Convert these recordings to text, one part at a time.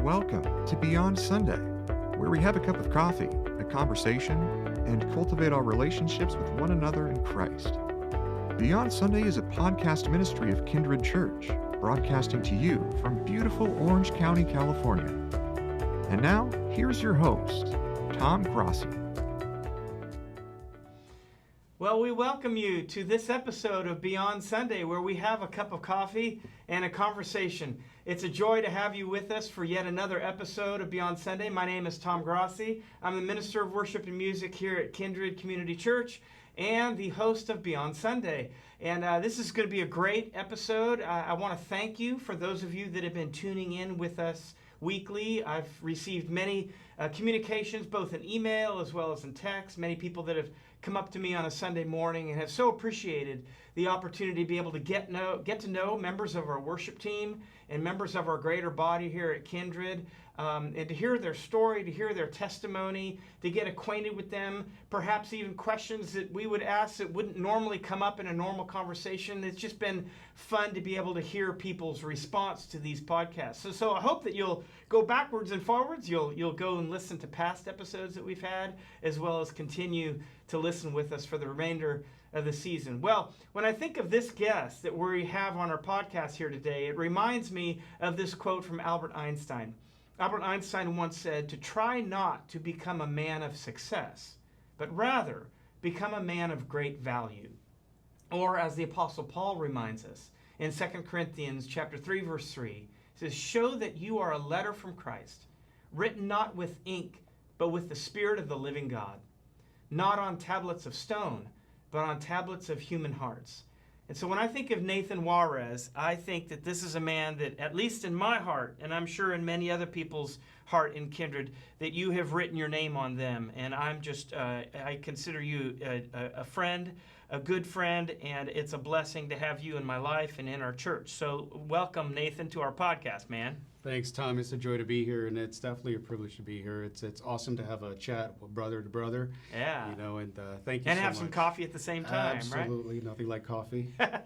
Welcome to Beyond Sunday, where we have a cup of coffee, a conversation, and cultivate our relationships with one another in Christ. Beyond Sunday is a podcast ministry of Kindred Church, broadcasting to you from beautiful Orange County, California. And now, here's your host, Tom Grossi. Well, we welcome you to this episode of Beyond Sunday, where we have a cup of coffee and a conversation. It's a joy to have you with us for yet another episode of Beyond Sunday. My name is Tom Grossi. I'm the Minister of Worship and Music here at Kindred Community Church and the host of Beyond Sunday. And this is going to be a great episode. I want to thank you for those of you that have been tuning in with us weekly. I've received many communications, both in email as well as in text. Many people that have come up to me on a Sunday morning and have so appreciated the opportunity to be able to get to know members of our worship team and members of our greater body here at Kindred, and to hear their story, to hear their testimony, to get acquainted with them, perhaps even questions that we would ask that wouldn't normally come up in a normal conversation. It's just been fun to be able to hear people's response to these podcasts. So I hope that you'll go backwards and forwards. You'll go and listen to past episodes that we've had, as well as continue to listen with us for the remainder of the season. Well, when I think of this guest that we have on our podcast here today, it reminds me of this quote from Albert Einstein. Albert Einstein once said, "To try not to become a man of success, but rather become a man of great value." Or as the Apostle Paul reminds us in 2 Corinthians chapter 3, verse 3, he says, "Show that you are a letter from Christ, written not with ink, but with the Spirit of the living God, not on tablets of stone, but on tablets of human hearts." And so when I think of Nathan Juarez, I think that this is a man that, at least in my heart, and I'm sure in many other people's heart in Kindred, that you have written your name on them. And I'm just, I consider you a friend, a good friend, and it's a blessing to have you in my life and in our church. So welcome, Nathan, to our podcast, man. Thanks, Tom. It's a joy to be here, and it's definitely a privilege to be here. It's awesome to have a chat with brother to brother. Yeah. You know, and thank you and so have much. some coffee at the same time, Absolutely. Nothing like coffee. right?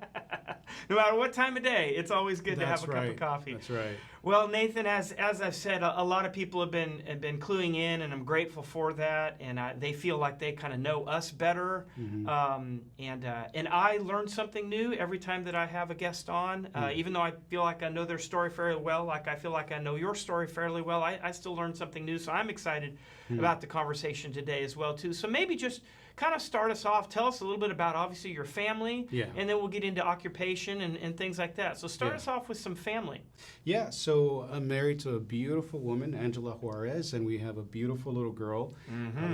No matter what time of day, it's always good to have a cup of coffee. That's right. Well, Nathan, as I've said, a lot of people have been cluing in, and I'm grateful for that. And they feel like they kind of know us better. Mm-hmm. And I learn something new every time that I have a guest on. Even though I feel like I know their story fairly well, like I feel like I know your story fairly well, I still learn something new. So I'm excited about the conversation today as well, too. So maybe just kind of start us off. Tell us a little bit about, obviously, your family, and then we'll get into occupation and things like that. So start us off with some family. Yeah, so I'm married to a beautiful woman, Angela Juarez, and we have a beautiful little girl,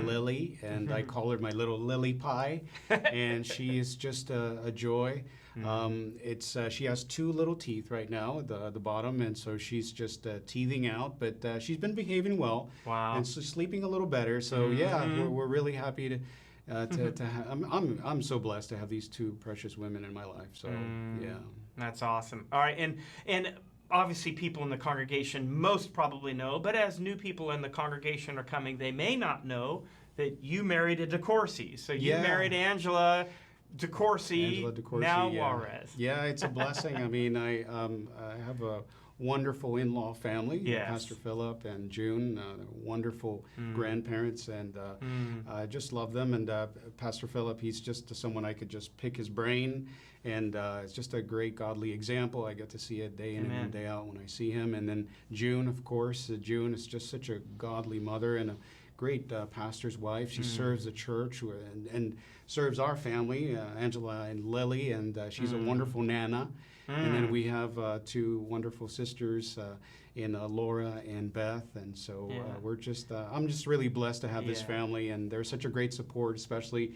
Lily, and I call her my little Lily Pie, and she is just a joy. She has two little teeth right now at the bottom, and so she's just teething out, but she's been behaving well. Wow. And so sleeping a little better. So we're really happy to I'm so blessed to have these two precious women in my life. So yeah, that's awesome. All right, and obviously people in the congregation most probably know, but as new people in the congregation are coming, they may not know that you married a DeCourcy. So you married Angela DeCourcy, now Juarez. Yeah, it's a blessing. I mean, I have a wonderful in-law family, Pastor Philip and June, wonderful grandparents, and I just love them. And Pastor Philip, he's just someone I could just pick his brain, and it's just a great godly example. I get to see it day in and day out when I see him. And then June, of course, June is just such a godly mother and a great pastor's wife. She serves the church and serves our family, Angela and Lily, and she's a wonderful nana. And then we have two wonderful sisters in Laura and Beth, and so we're just I'm just really blessed to have this family, and they're such a great support, especially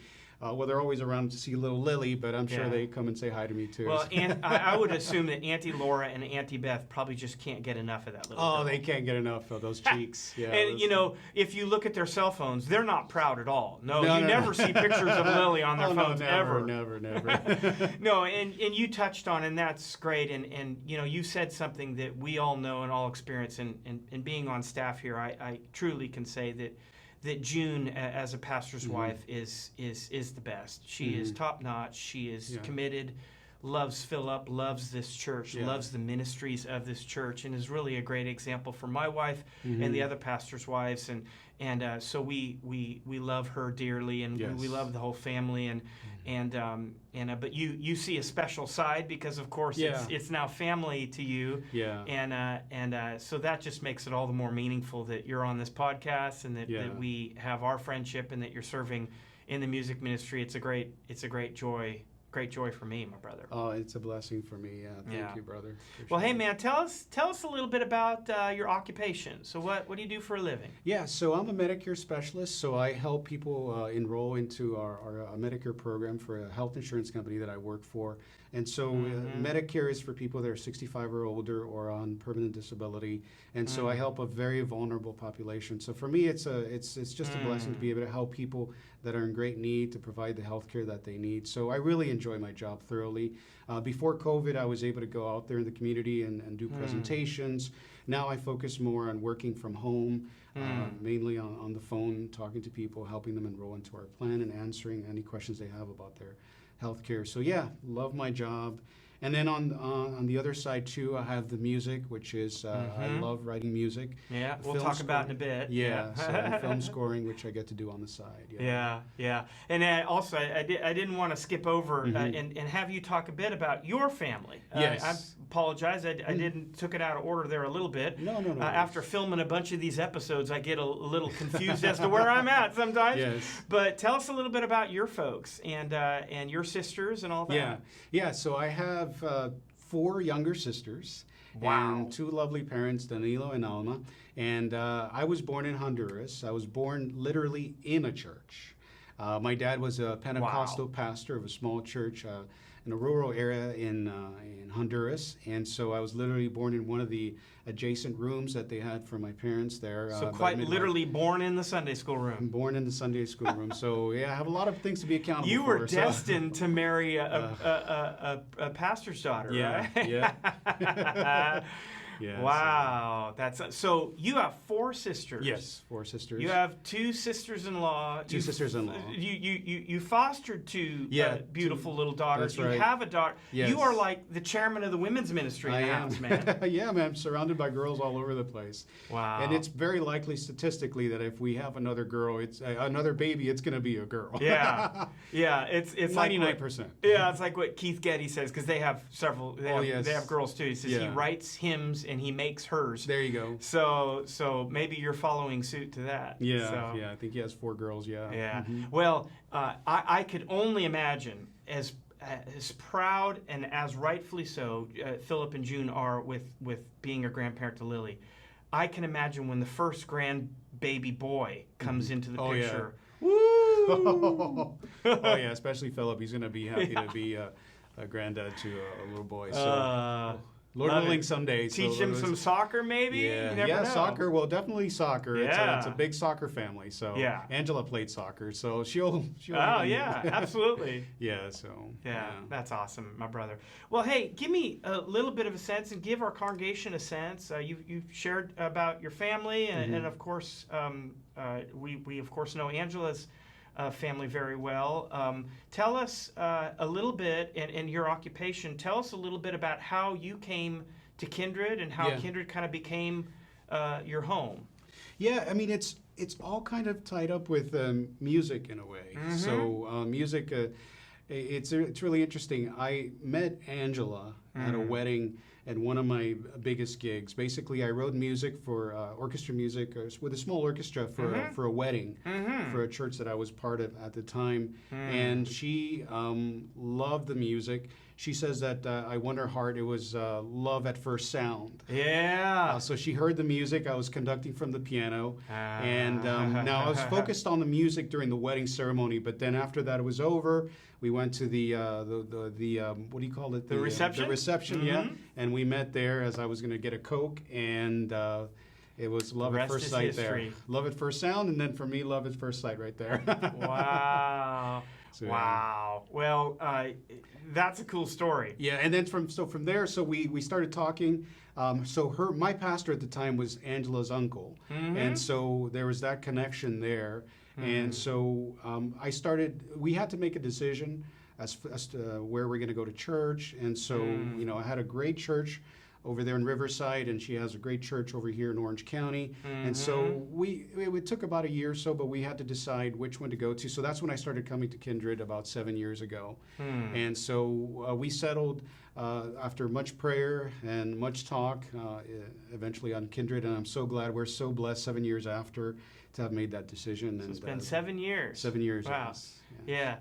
they're always around to see little Lily, but I'm sure they come and say hi to me too. Well, I would assume that Auntie Laura and Auntie Beth probably just can't get enough of that little girl. They can't get enough of those cheeks. Yeah, and you know, if you look at their cell phones, they're not proud at all. No, you never see pictures of Lily on their phones ever. Never. No, and you touched on, and that's great. And you know, you said something that we all know and all experience. And being on staff here, I truly can say that June, as a pastor's wife, is the best. She is top notch. She is committed loves Philip, loves this church, loves the ministries of this church, and is really a great example for my wife and the other pastors' wives. And so we love her dearly, and we love the whole family. But you see a special side because, of course, it's now family to you. Yeah. And so that just makes it all the more meaningful that you're on this podcast, and that we have our friendship, and that you're serving in the music ministry. It's a great joy. Great joy for me, my brother. Oh, it's a blessing for me. Thank you, brother. Well, hey, man, tell us a little bit about your occupation. So what do you do for a living? Yeah, so I'm a Medicare specialist. So I help people enroll into our Medicare program for a health insurance company that I work for. And so Medicare is for people that are 65 or older or on permanent disability. And so I help a very vulnerable population. So for me, it's just a blessing to be able to help people that are in great need, to provide the health care that they need. So I really enjoy my job thoroughly. Before COVID, I was able to go out there in the community and do presentations. Now I focus more on working from home, mainly on the phone, talking to people, helping them enroll into our plan, and answering any questions they have about their healthcare. So yeah, love my job. And then on the other side too, I have the music, which is I love writing music. Yeah, we'll talk about in a bit. Yeah, so film scoring, which I get to do on the side. Yeah. And also, I didn't want to skip over and have you talk a bit about your family. Yes. I apologize. I didn't took it out of order there a little bit. No. After filming a bunch of these episodes, I get a little confused as to where I'm at sometimes. Yes. But tell us a little bit about your folks and your sisters and all that. Yeah. So I have 4 younger sisters. Wow. And 2 lovely parents, Danilo and Alma. And I was born in Honduras. I was born literally in a church. My dad was a Pentecostal pastor of a small church in a rural area in Honduras. And so I was literally born in one of the adjacent rooms that they had for my parents there. So quite literally born in the Sunday school room. I'm born in the Sunday school room. So yeah, I have a lot of things to be accountable for. You were destined to marry a pastor's daughter, right? Yeah. Yeah. Wow, so you have 4 sisters. Yes, 4 sisters. You have 2 sisters-in-law. 2 sisters-in-law. You fostered 2 beautiful little daughters. That's right. You have a daughter. Yes. You are like the chairman of the women's ministry in the house, man. Yeah, man. I'm surrounded by girls all over the place. Wow. And it's very likely statistically that if we have another girl, it's another baby, it's going to be a girl. Yeah. It's 99%. It's like what Keith Getty says, because they have several. They have girls too. He says he writes hymns and he makes hers. There you go. So maybe you're following suit to that. Yeah, I think he has 4 girls. Yeah. Yeah. Well, I could only imagine as proud and as rightfully so Philip and June are with being a grandparent to Lily. I can imagine when the first grandbaby boy comes into the picture. Yeah. Woo! Oh yeah, especially Philip. He's going to be happy to be a granddad to a little boy. So. Lord willing, someday. Teach him some soccer, maybe? Yeah, you never know. Soccer. Well, definitely soccer. Yeah. It's a big soccer family. So Angela played soccer, so she'll Oh, yeah, absolutely. Yeah, that's awesome, my brother. Well, hey, give me a little bit of a sense and give our congregation a sense. You've shared about your family, and of course, we of course know Angela's family very well. Tell us a little bit, in your occupation, tell us a little bit about how you came to Kindred and how Kindred kind of became your home. Yeah, I mean, it's all kind of tied up with music in a way. So music, it's really interesting. I met Angela at a wedding at one of my biggest gigs. Basically, I wrote music for orchestra music with a small orchestra for a wedding for a church that I was part of at the time. And she loved the music. She says that I won her heart. It was love at first sound. Yeah. So she heard the music. I was conducting from the piano. And now I was focused on the music during the wedding ceremony. But then after that it was over, we went to the what do you call it? The reception? The reception, yeah. And we met there as I was going to get a Coke. And it was love at first sight there. Love at first sound. And then for me, love at first sight right there. Wow. Wow. Well, that's a cool story. Yeah, and then from there, we started talking. My pastor at the time was Angela's uncle, and so there was that connection there. And so we had to make a decision as to where we're going to go to church. And so, I had a great church over there in Riverside, and she has a great church over here in Orange County. And so it took about a year or so, but we had to decide which one to go to. So that's when I started coming to Kindred about 7 years ago. And so we settled after much prayer and much talk, eventually on Kindred. And I'm so glad, we're so blessed 7 years after to have made that decision. So it's been 7 years. 7 years. Wow. Yes. Yeah.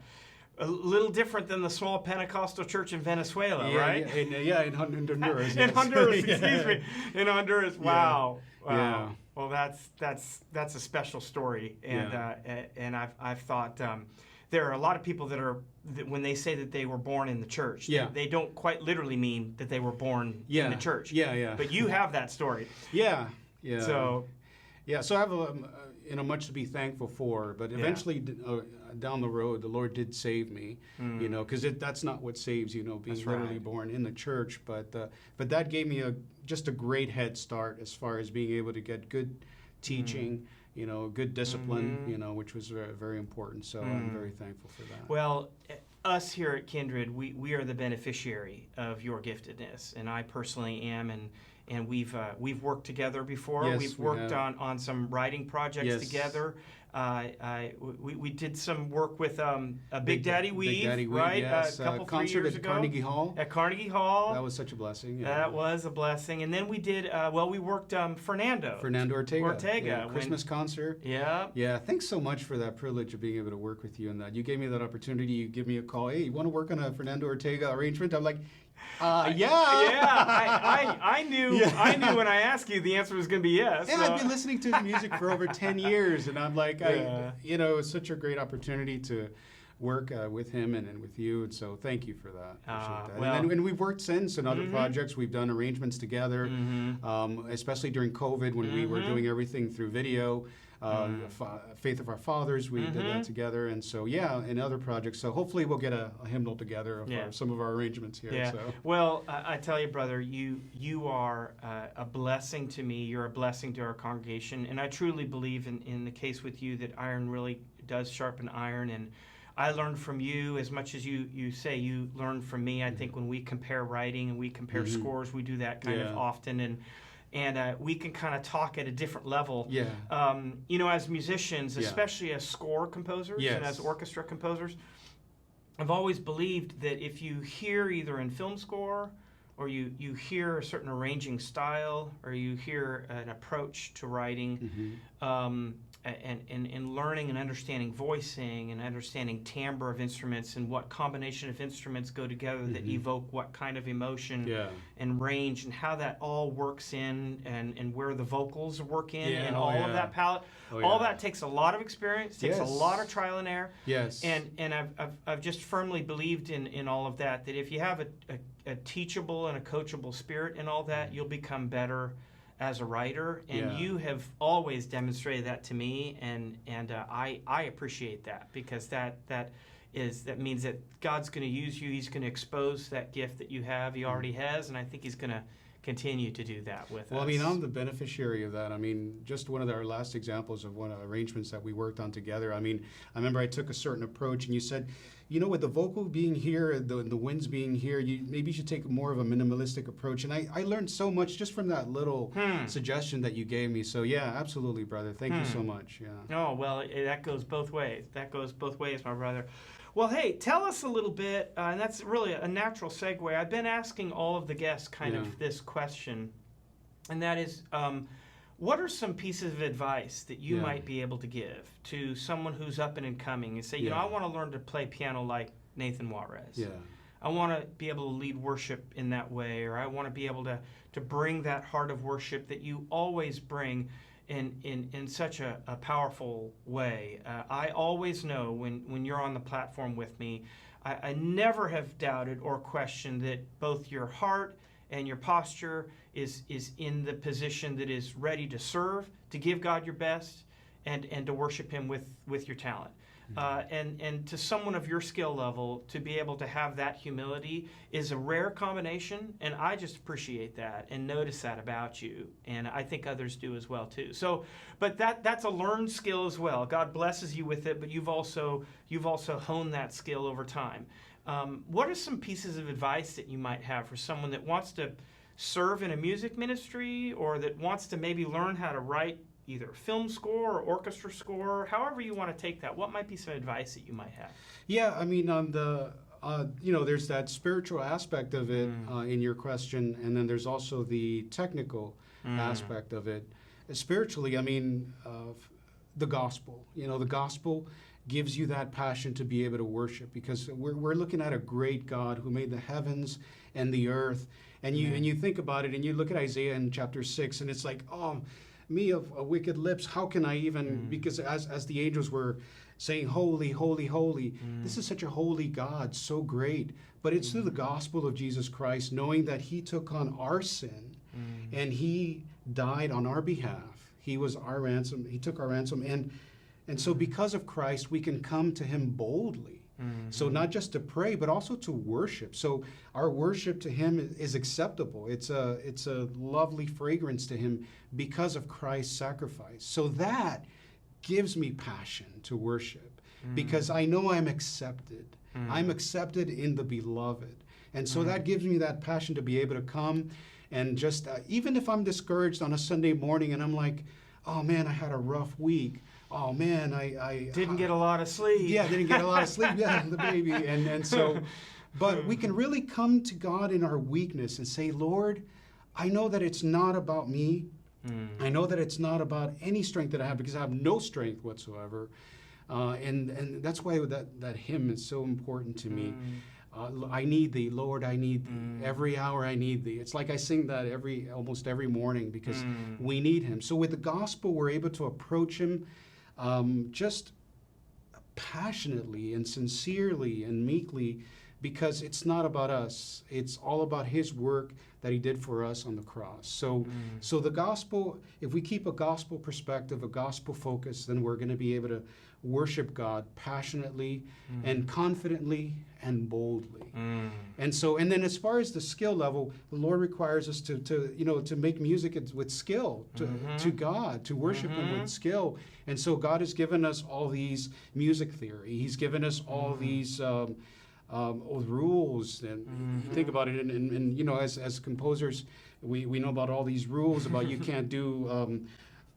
A little different than the small Pentecostal church in Venezuela, right? In Honduras. In Honduras, excuse me. In Honduras, wow. Yeah. Well, that's a special story, and I've thought there are a lot of people that when they say that they were born in the church, they don't quite literally mean that they were born in the church. But you have that story. Yeah. So I have much to be thankful for, but eventually down the road, the Lord did save me, because that's not what saves, being literally born in the church, but that gave me just a great head start as far as being able to get good teaching, good discipline, which was very, very important. So I'm very thankful for that. Well, us here at Kindred, we are the beneficiary of your giftedness, and I personally am, and we've worked together before. Yes, we've worked on some writing projects together. We did some work with Big Daddy Weave, right? Yes. A couple 3 years ago. Carnegie Hall. At Carnegie Hall. That was such a blessing. Yeah. That was a blessing. And then we did, we worked Fernando Ortega. Yeah, Christmas concert. Yeah. Yeah, thanks so much for that privilege of being able to work with you and that. You gave me that opportunity. You give me a call. Hey, you want to work on a Fernando Ortega arrangement? I'm like, I knew when I asked you, the answer was going to be yes. And I've been listening to his music for over 10 years, and I'm like, it was such a great opportunity to work with him and with you, and so thank you for that. Appreciate that. And we've worked since in other projects. We've done arrangements together, especially during COVID when we were doing everything through video. Faith of Our Fathers, we did that together, and so in other projects. So hopefully we'll get a hymnal together of some of our arrangements here. Yeah. So. Well, I tell you, brother, you are a blessing to me. You're a blessing to our congregation, and I truly believe in the case with you that iron really does sharpen iron. And I learned from you as much as you say you learned from me. I think when we compare writing and we compare scores, we do that kind of often, and we can kind of talk at a different level. Yeah. As musicians, especially as score composers and as orchestra composers, I've always believed that if you hear either in film score or you hear a certain arranging style or you hear an approach to writing, and learning and understanding voicing and understanding timbre of instruments and what combination of instruments go together that evoke what kind of emotion and range and how that all works in and where the vocals work in and all of that palette. All that takes a lot of experience, takes a lot of trial and error. Yes. And I've just firmly believed in all of that if you have a teachable and a coachable spirit in all that, you'll become better as a writer, and you have always demonstrated that to me, and I appreciate that, because that means that God's going to use you. He's going to expose that gift that you have. He already has, and I think He's going to continue to do that with us. Well, I mean, I'm the beneficiary of that. I mean, just one of our last examples of one of the arrangements that we worked on together. I mean, I remember I took a certain approach, and you said, with the vocal being here, the winds being here, maybe you should take more of a minimalistic approach. And I learned so much just from that little suggestion that you gave me. So, yeah, absolutely, brother. Thank you so much. Yeah. Oh, well, that goes both ways. That goes both ways, my brother. Well, hey, tell us a little bit, and that's really a natural segue. I've been asking all of the guests kind of this question, and that is, what are some pieces of advice that you might be able to give to someone who's up and coming and say, I want to learn to play piano like Nathan Juarez. Yeah. I want to be able to lead worship in that way, or I want to be able to bring that heart of worship that you always bring in such a powerful way. I always know when you're on the platform with me, I never have doubted or questioned that both your heart and your posture is in the position that is ready to serve, to give God your best, and to worship Him with your talent. And to someone of your skill level, to be able to have that humility is a rare combination, and I just appreciate that and notice that about you, and I think others do as well too. So, but that's a learned skill as well. God blesses you with it, but you've also honed that skill over time. What are some pieces of advice that you might have for someone that wants to serve in a music ministry, or that wants to maybe learn how to write either a film score or orchestra score, however you want to take that? What might be some advice that you might have? Yeah, I mean, on the there's that spiritual aspect of it in your question, and then there's also the technical aspect of it. Spiritually, I mean, the gospel. The gospel gives you that passion to be able to worship, because we're looking at a great God who made the heavens and the earth. And you think about it, and you look at Isaiah in chapter 6, and it's like, oh, me of wicked lips, how can I even, because as the angels were saying, holy, holy, holy, this is such a holy God, so great. But it's through the gospel of Jesus Christ, knowing that he took on our sin, and he died on our behalf. He was our ransom. He took our ransom. And so because of Christ, we can come to him boldly. So not just to pray, but also to worship. So our worship to him is acceptable. It's a lovely fragrance to him because of Christ's sacrifice. So that gives me passion to worship, because I know I'm accepted. I'm accepted in the beloved. And so that gives me that passion to be able to come and just, even if I'm discouraged on a Sunday morning and I'm like, oh man, I had a rough week. Oh man, I didn't get a lot of sleep. Yeah, didn't get a lot of sleep. Yeah, the baby. And so, but we can really come to God in our weakness and say, Lord, I know that it's not about me. I know that it's not about any strength that I have, because I have no strength whatsoever. And that's why that hymn is so important to me. I need thee, Lord, I need thee. Every hour I need thee. It's like I sing that almost every morning, because we need him. So with the gospel, we're able to approach him just passionately and sincerely and meekly, because it's not about us. It's all about his work that he did for us on the cross. So the gospel, if we keep a gospel perspective, a gospel focus, then we're going to be able to worship God passionately and confidently and boldly. And then as far as the skill level, the Lord requires us to make music with skill to God, to worship him with skill. And so God has given us all these music theory. He's given us all these rules, and you think about it, and as composers, we know about all these rules about you can't do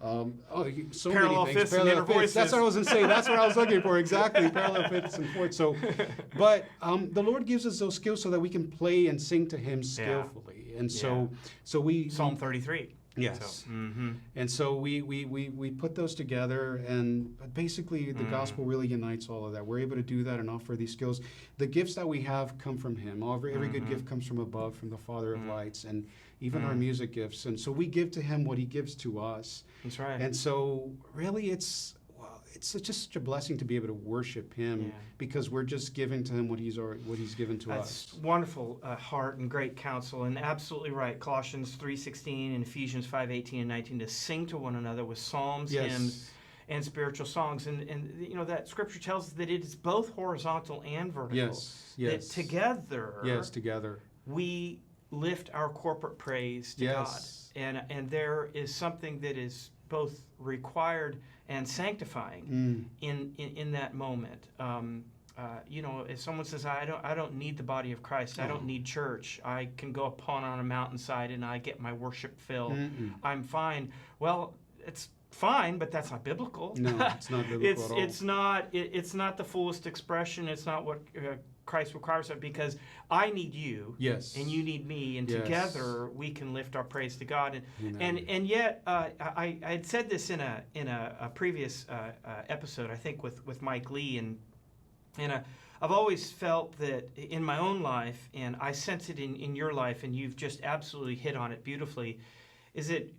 so parallel many things. Fifths and inner voices. That's what I was going to say. That's what I was looking for. Exactly, parallel fifths and fourths. So, but the Lord gives us those skills so that we can play and sing to him skillfully. And so we Psalm 33. Yes. And so we put those together, and basically the gospel really unites all of that. We're able to do that and offer these skills. The gifts that we have come from him. Every good gift comes from above, from the Father of lights, and even our music gifts. And so we give to him what he gives to us. That's right. And so really it's just such a blessing to be able to worship him, because we're just giving to him what he's given to us. That's wonderful heart and great counsel, and absolutely right. Colossians 3:16 and Ephesians 5:18 and 19, to sing to one another with psalms, hymns, and spiritual songs. And that scripture tells us that it is both horizontal and vertical. Yes. That together we lift our corporate praise to God. And there is something that is both required and sanctifying in that moment. If someone says, I don't need the body of Christ, I don't need church, I can go upon on a mountainside and I get my worship fill, I'm fine. Well, it's fine, but that's not biblical. No, it's not biblical at all. It's not the fullest expression. It's not what Christ requires of it, because I need you, and you need me, and together we can lift our praise to God. And yet, I had said this in a previous episode, I think with Mike Lee, and I've always felt that in my own life, and I sense it in your life, and you've just absolutely hit on it beautifully. Is that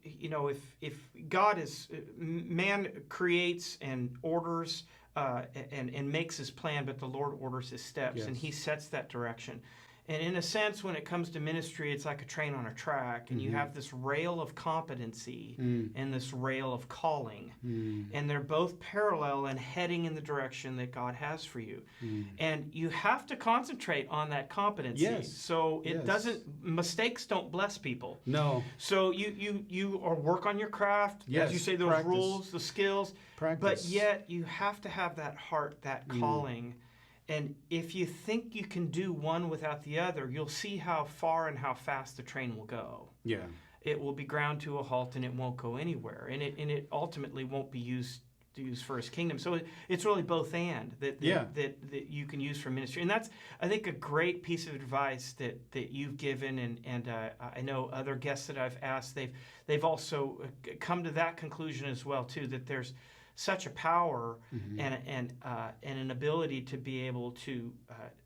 if God is, man creates and orders and makes his plan, but the Lord orders his steps, and he sets that direction. And in a sense, when it comes to ministry, it's like a train on a track, and you have this rail of competency and this rail of calling, and they're both parallel and heading in the direction that God has for you. And you have to concentrate on that competency. So it doesn't, mistakes don't bless people. No. So you or work on your craft, as you say, those rules, the skills, but yet you have to have that heart, that calling. And if you think you can do one without the other, you'll see how far and how fast the train will go. Yeah. It will be ground to a halt and it won't go anywhere. And it ultimately won't be used for his kingdom. So it's really both and that you can use for ministry. And that's, I think, a great piece of advice that you've given. And I know other guests that I've asked, they've also come to that conclusion as well, too, that there's such a power and an ability to be able to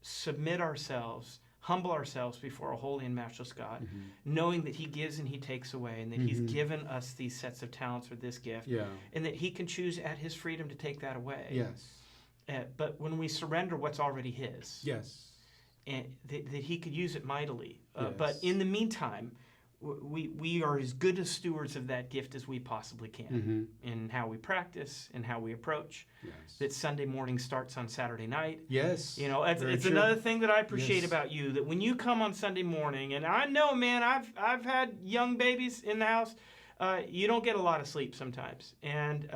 submit ourselves, humble ourselves before a holy and matchless God, knowing that he gives and he takes away, and that he's given us these sets of talents or this gift, and that he can choose at his freedom to take that away. Yes. But when we surrender what's already his, yes, and that he could use it mightily. Yes. But in the meantime, we are as good as stewards of that gift as we possibly can in how we practice and how we approach. Yes. That Sunday morning starts on Saturday night. Yes. You know, it's another thing that I appreciate about you, that when you come on Sunday morning, and I know, man, I've had young babies in the house, you don't get a lot of sleep sometimes. And,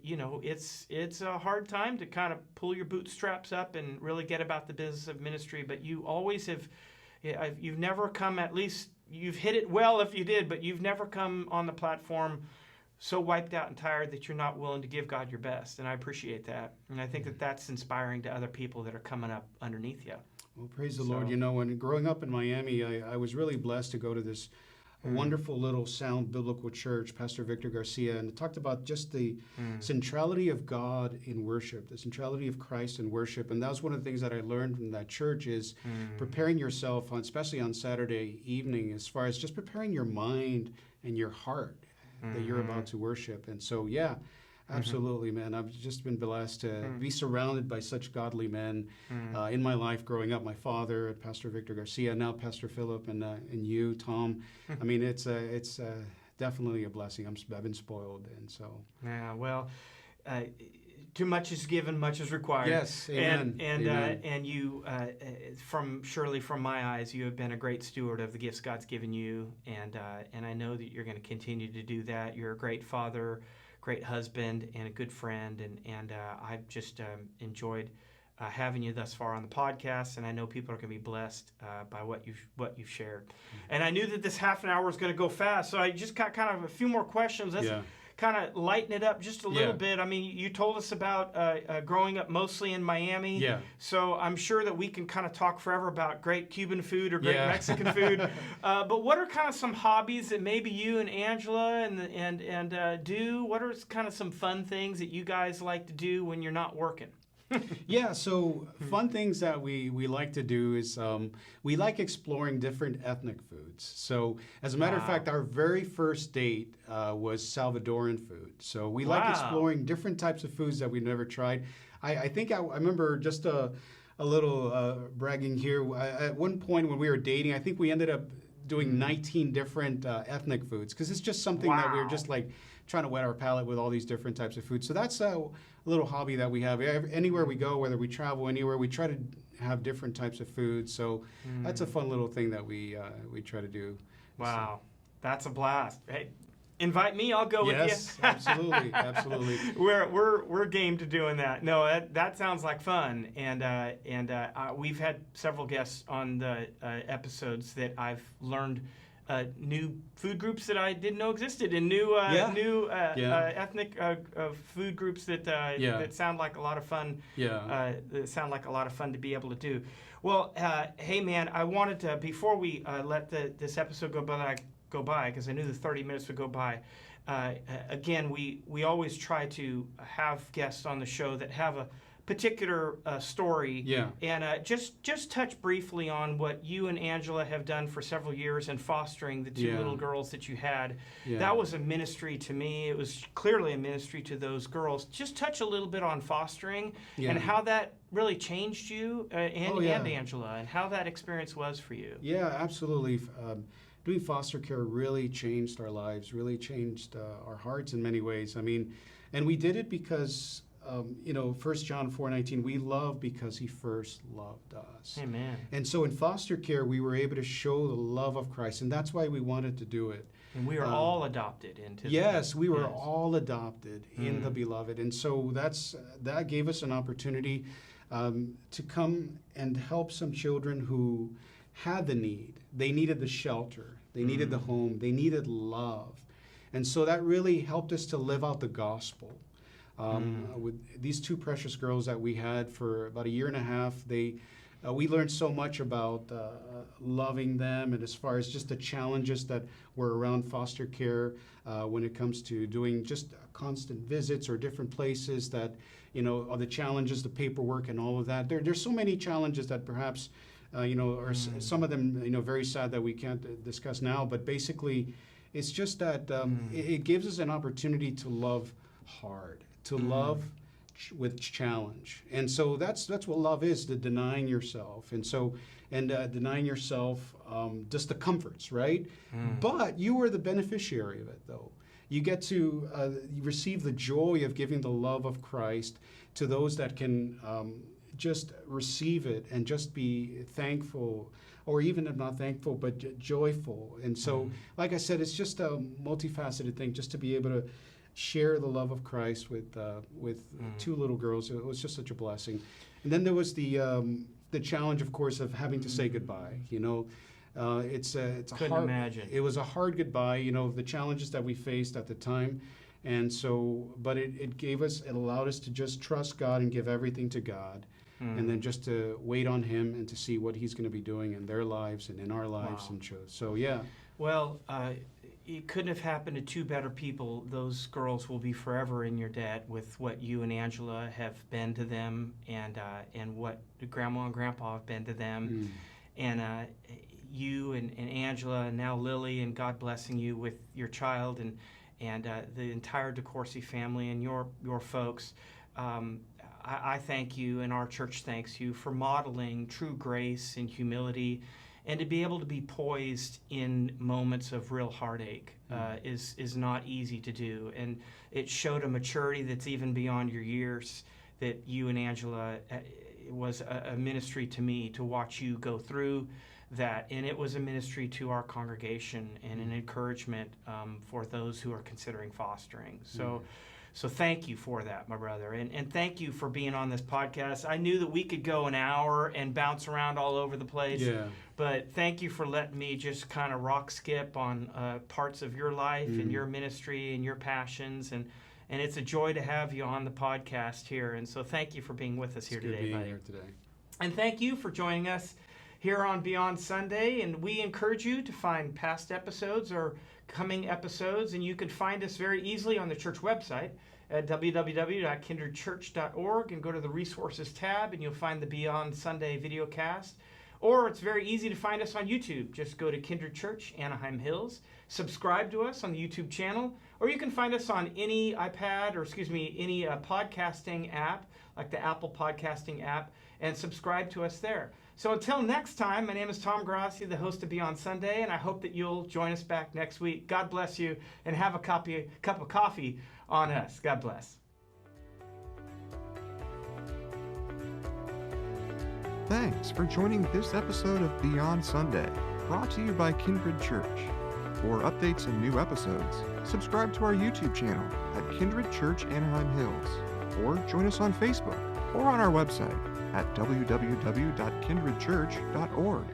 you know, it's a hard time to kind of pull your bootstraps up and really get about the business of ministry. But you always have, you've never come, at least you've hit it well if you did, but you've never come on the platform so wiped out and tired that you're not willing to give God your best. And I appreciate that. And I think that that's inspiring to other people that are coming up underneath you. Well, praise the Lord. You know, when growing up in Miami, I was really blessed to go to this wonderful little sound biblical church, Pastor Victor Garcia, and it talked about just the centrality of God in worship, the centrality of Christ in worship. And that was one of the things that I learned from that church is preparing yourself, especially on Saturday evening, as far as just preparing your mind and your heart that you're about to worship. And so, yeah, absolutely, man. I've just been blessed to be surrounded by such godly men in my life growing up. My father, Pastor Victor Garcia, now Pastor Philip, and you, Tom. I mean, it's definitely a blessing. I've been spoiled, and so. Yeah, well, too much is given, much is required. Yes, amen. And you, surely from my eyes, you have been a great steward of the gifts God's given you, and I know that you're going to continue to do that. You're a great father, great husband, and a good friend, and I've just enjoyed having you thus far on the podcast, and I know people are going to be blessed by what you've shared. And I knew that this half an hour was going to go fast, so I just got kind of a few more questions. Let's kind of lighten it up just a little bit. I mean, you told us about growing up mostly in Miami, so I'm sure that we can kind of talk forever about great Cuban food or great Mexican food. But what are kind of some hobbies that maybe you and Angela and do? What are kind of some fun things that you guys like to do when you're not working? So fun things that we like to do is we like exploring different ethnic foods. So as a matter of fact, our very first date was Salvadoran food. So we like exploring different types of foods that we've never tried. I think I remember just a little bragging here. At one point when we were dating, I think we ended up doing 19 different ethnic foods because it's just something that we were just like trying to whet our palate with all these different types of food. So that's a little hobby that we have. Anywhere we go, whether we travel anywhere, we try to have different types of food. So that's a fun little thing that we try to do. Wow, that's a blast. Hey, invite me, I'll go with you. Yes, absolutely, absolutely. We're game to doing that. No, that sounds like fun, and we've had several guests on the episodes that I've learned new food groups that I didn't know existed, and new ethnic food groups that sound like a lot of fun. That sound like a lot of fun to be able to do. Well, hey man, I wanted to, before we let this episode go by, because I knew the 30 minutes would go by. Again, we always try to have guests on the show that have a particular story. And just touch briefly on what you and Angela have done for several years in fostering the two little girls that you had. That was a ministry to me. It was clearly a ministry to those girls. Just touch a little bit on fostering and how that really changed you and Angela, and how that experience was for you. Yeah, absolutely. Doing foster care really changed our lives, really changed our hearts in many ways. I mean, and we did it because 1 John 4:19, we love because he first loved us. Amen. And so in foster care, we were able to show the love of Christ, and that's why we wanted to do it. And we are all adopted into we were all adopted in the beloved. And so that gave us an opportunity to come and help some children who had the need. They needed the shelter. They needed the home. They needed love. And so that really helped us to live out the gospel. With these two precious girls that we had for about a year and a half, we learned so much about loving them, and as far as just the challenges that were around foster care when it comes to doing just constant visits or different places that, are the challenges, the paperwork and all of that. There's so many challenges that perhaps, are some of them, very sad that we can't discuss now, but basically it's just that it gives us an opportunity to love hard, to love with challenge. And so that's what love is, the denying yourself. And so, denying yourself just the comforts, right? But you are the beneficiary of it, though. You get to you receive the joy of giving the love of Christ to those that can just receive it and just be thankful, or even if not thankful, but joyful. And so, like I said, it's just a multifaceted thing, just to be able to share the love of Christ with two little girls. It was just such a blessing. And then there was the challenge, of course, of having to say goodbye. It's Couldn't hard, imagine. It was a hard goodbye. The challenges that we faced at the time, and so, but it allowed us to just trust God and give everything to God, and then just to wait on Him and to see what He's going to be doing in their lives and in our lives. Wow. And so, yeah. Well, it couldn't have happened to two better people. Those girls will be forever in your debt with what you and Angela have been to them, and what Grandma and Grandpa have been to them, and you and Angela, and now Lily, and God blessing you with your child, and the entire DeCourcy family and your folks. I thank you, and our church thanks you for modeling true grace and humility, and to be able to be poised in moments of real heartache is not easy to do. And it showed a maturity that's even beyond your years, that you and Angela, was a ministry to me to watch you go through that. And it was a ministry to our congregation and an encouragement for those who are considering fostering. So thank you for that, my brother. And thank you for being on this podcast. I knew that we could go an hour and bounce around all over the place. Yeah. But thank you for letting me just kind of rock skip on parts of your life and your ministry and your passions. And it's a joy to have you on the podcast here. And so thank you for being with us here today, buddy. Here today. And thank you for joining us here on Beyond Sunday. And we encourage you to find past episodes or coming episodes, and you can find us very easily on the church website at www.kindredchurch.org, and go to the resources tab and you'll find the Beyond Sunday videocast. Or it's very easy to find us on YouTube. Just go to Kindred Church, Anaheim Hills, subscribe to us on the YouTube channel, or you can find us on any any podcasting app, like the Apple podcasting app, and subscribe to us there. So until next time, my name is Tom Grassi, the host of Beyond Sunday, and I hope that you'll join us back next week. God bless you, and have a cup of coffee on us. God bless. Thanks for joining this episode of Beyond Sunday, brought to you by Kindred Church. For updates and new episodes, subscribe to our YouTube channel at Kindred Church Anaheim Hills, or join us on Facebook or on our website at www.kindredchurch.org.